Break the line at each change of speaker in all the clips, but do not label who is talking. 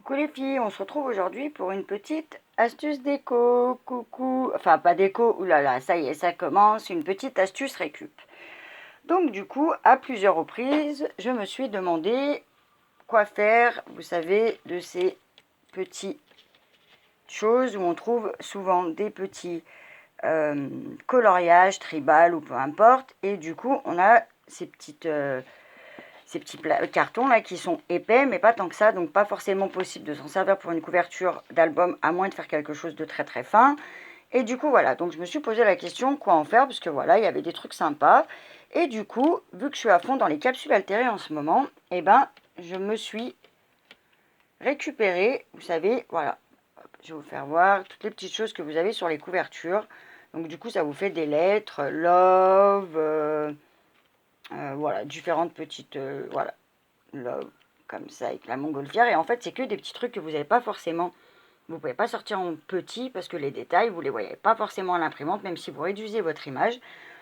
Coucou les filles, on se retrouve aujourd'hui pour une petite astuce déco. Coucou, enfin pas déco, oulala, ça y est, ça commence, une petite astuce récup. Donc du coup, à plusieurs reprises, je me suis demandé quoi faire, vous savez, de ces petites choses où on trouve souvent des petits coloriages, tribal ou peu importe, et du coup, on a ces petits cartons là qui sont épais mais pas tant que ça, donc pas forcément possible de s'en servir pour une couverture d'album à moins de faire quelque chose de très très fin. Et du coup voilà, donc je me suis posé la question quoi en faire, parce que voilà, il y avait des trucs sympas. Et du coup, vu que je suis à fond dans les capsules altérées en ce moment, et ben je me suis récupéré, vous savez, voilà, je vais vous faire voir toutes les petites choses que vous avez sur les couvertures. Donc du coup ça vous fait des lettres, love, voilà, différentes petites, voilà, love, comme ça, avec la montgolfière. Et en fait, c'est que des petits trucs que vous n'avez pas forcément, vous pouvez pas sortir en petit parce que les détails, vous les voyez pas forcément à l'imprimante, même si vous réduisez votre image.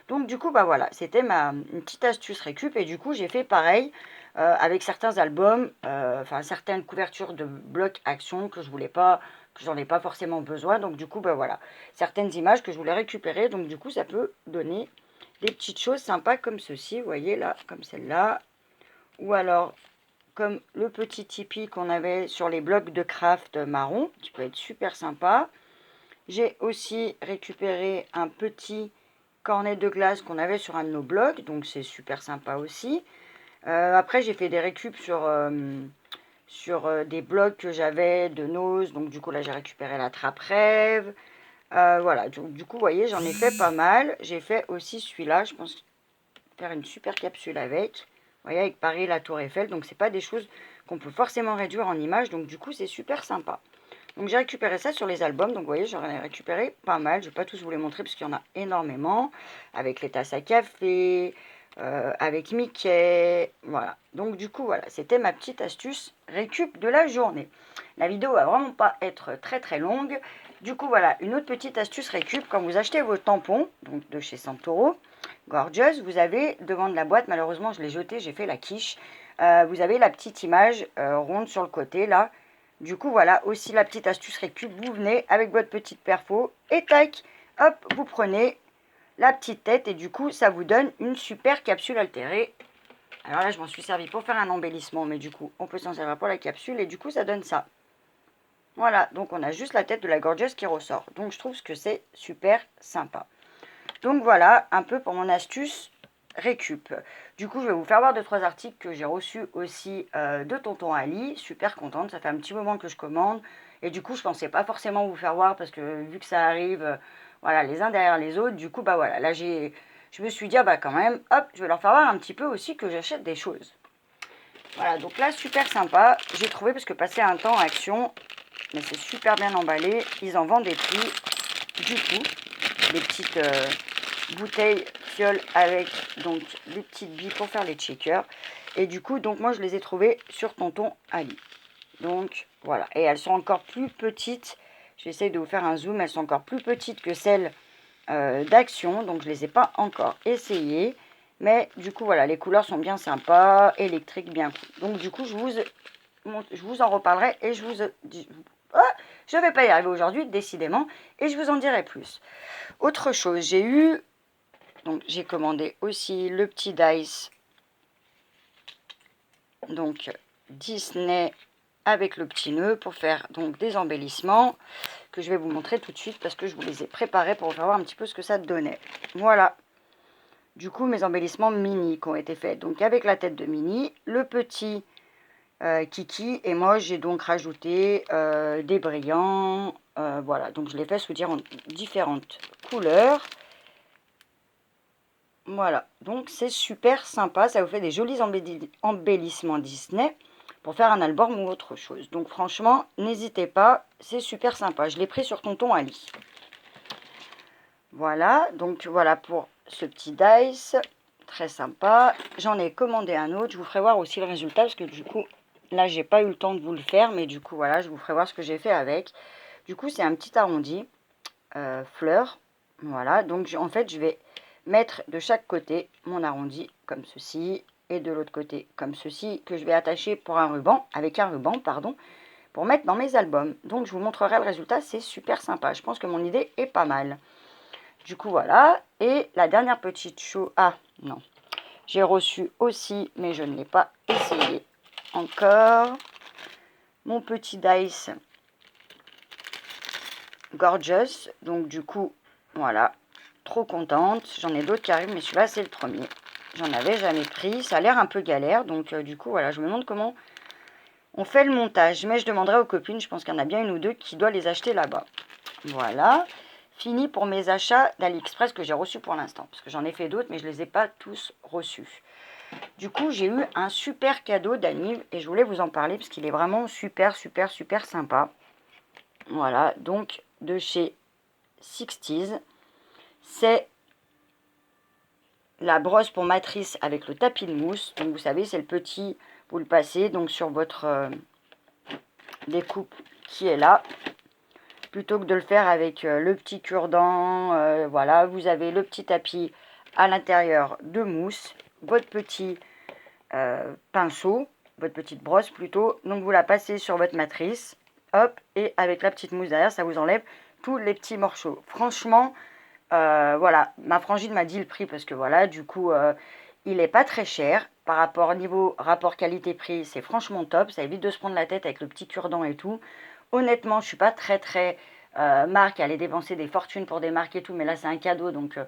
Donc du coup, bah voilà, c'était une petite astuce récup. Et du coup, j'ai fait pareil avec certains albums, enfin certaines couvertures de blocs action que je voulais pas, que j'en ai pas forcément besoin. Donc du coup, bah voilà, certaines images que je voulais récupérer. Donc du coup, ça peut donner des petites choses sympas comme ceci, vous voyez là, comme celle-là. Ou alors comme le petit tipi qu'on avait sur les blocs de craft marron, qui peut être super sympa. J'ai aussi récupéré un petit cornet de glace qu'on avait sur un de nos blocs, donc c'est super sympa aussi. Après, j'ai fait des récup sur des blocs que j'avais de Nose, donc du coup là j'ai récupéré la trappe rêve. Voilà, donc du coup, vous voyez, j'en ai fait pas mal. J'ai fait aussi celui-là, je pense faire une super capsule avec. Vous voyez, avec Paris, la Tour Eiffel. Donc, c'est pas des choses qu'on peut forcément réduire en images. Donc, du coup, c'est super sympa. Donc, j'ai récupéré ça sur les albums. Donc, vous voyez, j'en ai récupéré pas mal. Je vais pas tous vous les montrer parce qu'il y en a énormément. Avec les tasses à café, avec Mickey. Voilà. Donc, du coup, voilà, c'était ma petite astuce récup de la journée. La vidéo va vraiment pas être très très longue. Du coup, voilà, une autre petite astuce récup. Quand vous achetez vos tampons, donc de chez Santoro, Gorgeous, vous avez devant de la boîte, malheureusement je l'ai jeté, j'ai fait la quiche, vous avez la petite image ronde sur le côté là. Du coup voilà, aussi la petite astuce récup, vous venez avec votre petite perfo et tac, hop, vous prenez la petite tête et du coup ça vous donne une super capsule altérée. Alors là je m'en suis servi pour faire un embellissement, mais du coup on peut s'en servir pour la capsule et du coup ça donne ça. Voilà, donc on a juste la tête de la Gorgeous qui ressort, donc je trouve que c'est super sympa. Donc voilà, un peu pour mon astuce récup. Du coup, je vais vous faire voir 2-3 articles que j'ai reçus aussi de Tonton Ali. Super contente, ça fait un petit moment que je commande. Et du coup, je pensais pas forcément vous faire voir parce que vu que ça arrive, voilà, les uns derrière les autres. Du coup, bah voilà, là je me suis dit, ah bah quand même, hop, je vais leur faire voir un petit peu aussi que j'achète des choses. Voilà, donc là, super sympa. J'ai trouvé parce que passer un temps en action, mais c'est super bien emballé. Ils en vendent des prix, du coup, des petites bouteilles fioles avec donc des petites billes pour faire les shakers. Et du coup, donc moi je les ai trouvées sur Tonton Ali. Donc voilà, et elles sont encore plus petites. J'essaye de vous faire un zoom, elles sont encore plus petites que celles d'Action. Donc je ne les ai pas encore essayées. Mais du coup voilà, les couleurs sont bien sympas, électriques, bien cool. Donc du coup je vous en reparlerai et je vous... je ne vais pas y arriver aujourd'hui, décidément, et je vous en dirai plus. Autre chose, j'ai commandé aussi le petit dice, donc Disney avec le petit nœud pour faire donc des embellissements que je vais vous montrer tout de suite parce que je vous les ai préparés pour vous faire voir un petit peu ce que ça donnait. Voilà. Du coup, mes embellissements mini qui ont été faits. Donc avec la tête de Minnie, le petit Kiki, et moi j'ai donc rajouté des brillants. Voilà, donc je les fais sous différentes couleurs. Voilà, donc c'est super sympa, ça vous fait des jolis embellissements Disney pour faire un album ou autre chose. Donc franchement, n'hésitez pas, c'est super sympa. Je l'ai pris sur Tonton Ali. Voilà, donc voilà pour ce petit dice, très sympa. J'en ai commandé un autre, je vous ferai voir aussi le résultat parce que du coup, là j'ai pas eu le temps de vous le faire, mais du coup voilà, je vous ferai voir ce que j'ai fait avec. Du coup, c'est un petit arrondi, fleur, voilà, donc en fait je vais mettre de chaque côté mon arrondi comme ceci et de l'autre côté comme ceci que je vais attacher pour un ruban, avec un ruban, pardon, pour mettre dans mes albums. Donc je vous montrerai le résultat, c'est super sympa. Je pense que mon idée est pas mal. Du coup voilà, et la dernière petite chose, ah non, j'ai reçu aussi, mais je ne l'ai pas essayé encore, mon petit Dice Gorgeous. Donc du coup, voilà, trop contente. J'en ai d'autres qui arrivent, mais celui-là c'est le premier. J'en avais jamais pris, ça a l'air un peu galère, donc du coup voilà, je me demande comment on fait le montage. Mais je demanderai aux copines, je pense qu'il y en a bien une ou deux qui doivent les acheter là-bas. Voilà, fini pour mes achats d'AliExpress que j'ai reçus pour l'instant. Parce que j'en ai fait d'autres, mais je ne les ai pas tous reçus. Du coup, j'ai eu un super cadeau d'Aniv et je voulais vous en parler parce qu'il est vraiment super, super, super sympa. Voilà, donc de chez 60's. C'est la brosse pour matrice avec le tapis de mousse. Donc vous savez, c'est le petit, vous le passez donc sur votre découpe qui est là. Plutôt que de le faire avec le petit cure-dent, voilà, vous avez le petit tapis à l'intérieur de mousse, votre petit pinceau, votre petite brosse plutôt. Donc vous la passez sur votre matrice, hop, et avec la petite mousse derrière, ça vous enlève tous les petits morceaux. Franchement, voilà, ma frangine m'a dit le prix parce que voilà, du coup, il n'est pas très cher. Par rapport niveau rapport qualité-prix, c'est franchement top. Ça évite de se prendre la tête avec le petit cure-dent et tout. Honnêtement, je ne suis pas très marque à aller dépenser des fortunes pour des marques et tout, mais là c'est un cadeau, donc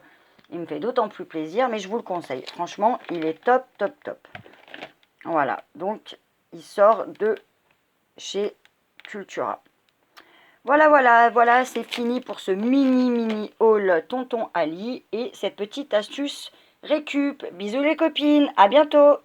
il me fait d'autant plus plaisir, mais je vous le conseille. Franchement, il est top, top, top. Voilà, donc il sort de chez Cultura. Voilà, c'est fini pour ce mini haul Tonton Ali et cette petite astuce récup. Bisous les copines, à bientôt!